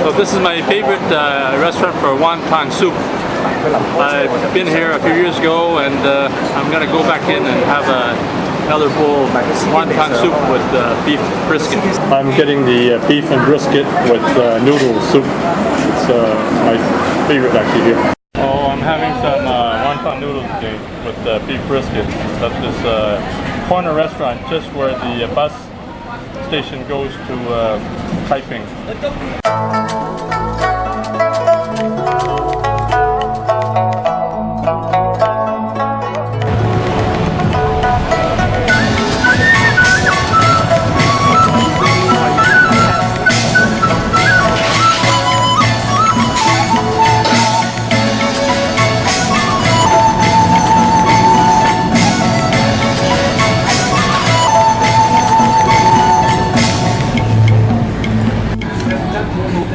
So this is my favorite restaurant for wonton soup. I've been here a few years ago, and I'm gonna go back in and have another bowl of wonton soup with beef brisket. I'm getting the beef and brisket with noodle soup. It's my favorite actually here. Oh, I'm having some wonton noodles today with beef brisket at this corner restaurant just where the bus station goes to Taiping.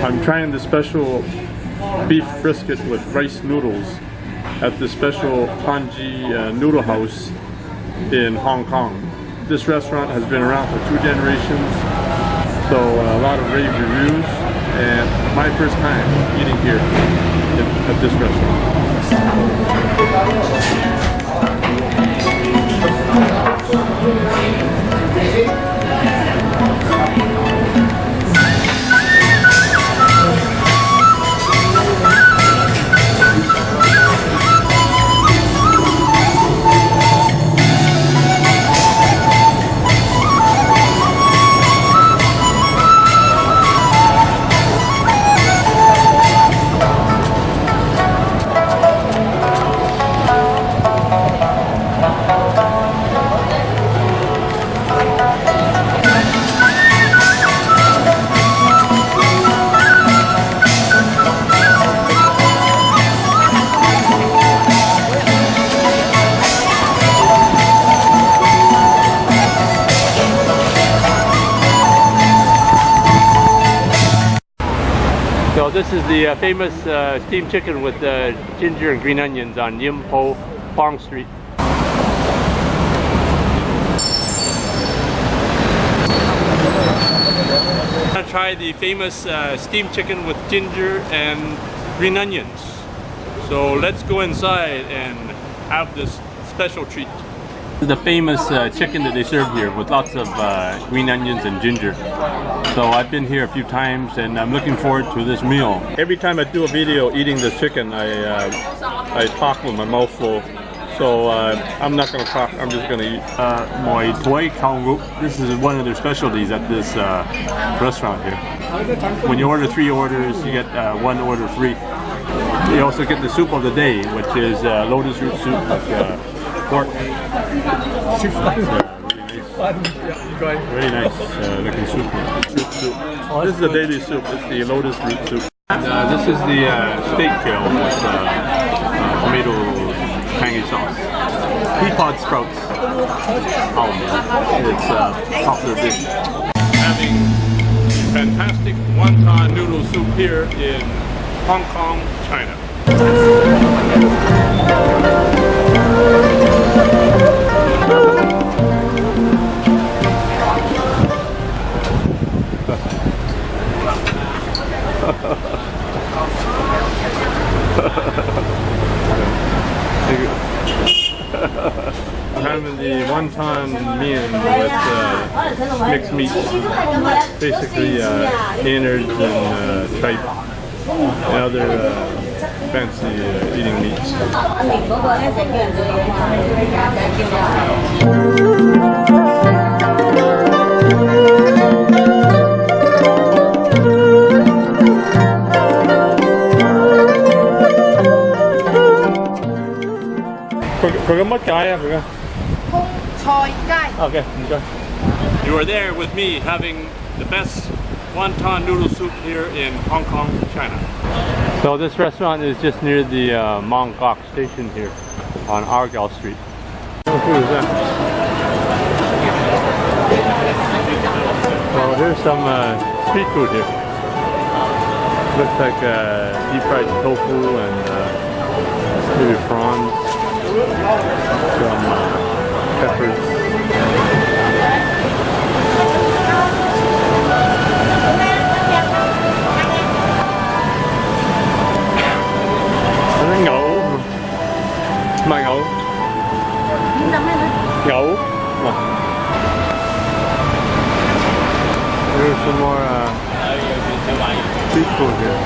I'm trying the special beef brisket with rice noodles at the special Hanji noodle house in Hong Kong. This restaurant has been around for 2 generations, so a lot of rave reviews, and my first time eating here at this restaurant. So this is the famous steamed chicken with ginger and green onions on Yim Po Farm Street. I'm gonna try the famous steamed chicken with ginger and green onions. So let's go inside and have this special treat. This is the famous chicken that they serve here with lots of green onions and ginger. So I've been here a few times and I'm looking forward to this meal. Every time I do a video eating this chicken, I talk with my mouth full. So I'm not going to talk, I'm just going to eat. Moi Toi Khao Ru. This is one of their specialties at this restaurant here. When you order 3 orders, you get 1 order free. You also get the soup of the day, which is lotus root soup with pork. Really nice looking soup. This is the daily soup. It's the lotus root soup. This is the steak kale with tomato tangy sauce. Pea pod sprouts. Oh man, it's a popular dish. Having fantastic wonton noodle soup here in Hong Kong, China. I'm having the wonton mian with mixed meats, basically innards and tripe and other fancy eating meats. Okay, enjoy. You are there with me having the best wonton noodle soup here in Hong Kong, China. So this restaurant is just near the Mong Kok station here on Argyle Street. What food is that? Well, here's some street food here. Looks like deep fried tofu and maybe prawns, some peppers. street food here.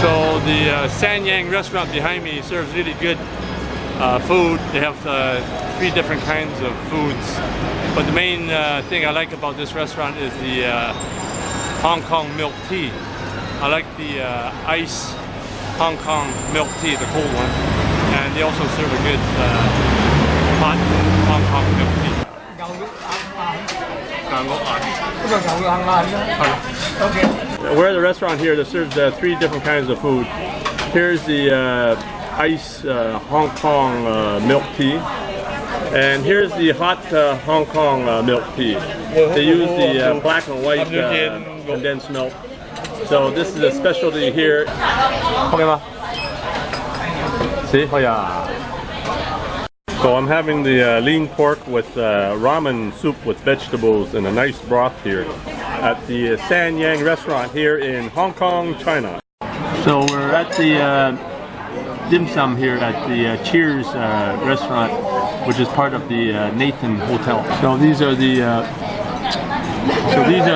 So the Sanyang restaurant behind me serves really good food. They have 3 different kinds of foods. But the main thing I like about this restaurant is the Hong Kong milk tea. I like the ice Hong Kong milk tea, the cold one. And they also serve a good hot Hong Kong milk tea. We're at the restaurant here that serves 3 different kinds of food. Here's the ice Hong Kong milk tea. And here's the hot Hong Kong milk tea. They use the black and white condensed milk. So this is a specialty here. See? Oh yeah. So I'm having the lean pork with ramen soup with vegetables and a nice broth here at the Sanyang restaurant here in Hong Kong, China. So we're at the dim sum here at the Cheers restaurant, which is part of the Nathan Hotel. So these are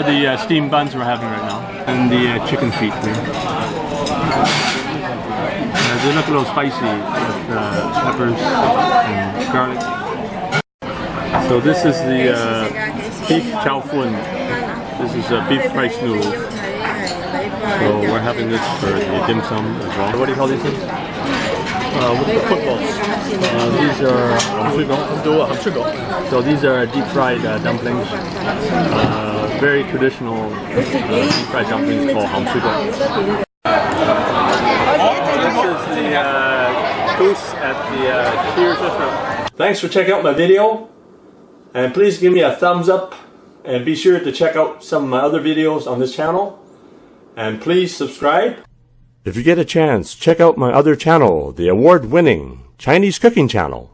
the steamed buns we're having right now, and the chicken feet here. They look a little spicy with peppers and garlic. So this is the beef chow fun. This is beef rice noodles. So we're having this for the dim sum as well. What do you call these things? Footballs. These are so these are deep fried dumplings. Very traditional deep fried dumplings called hamsugong. Goose at the Cheers restaurant. Thanks for checking out my video, and please give me a thumbs up, and be sure to check out some of my other videos on this channel, and please subscribe. If you get a chance, check out my other channel, the award-winning Chinese cooking channel.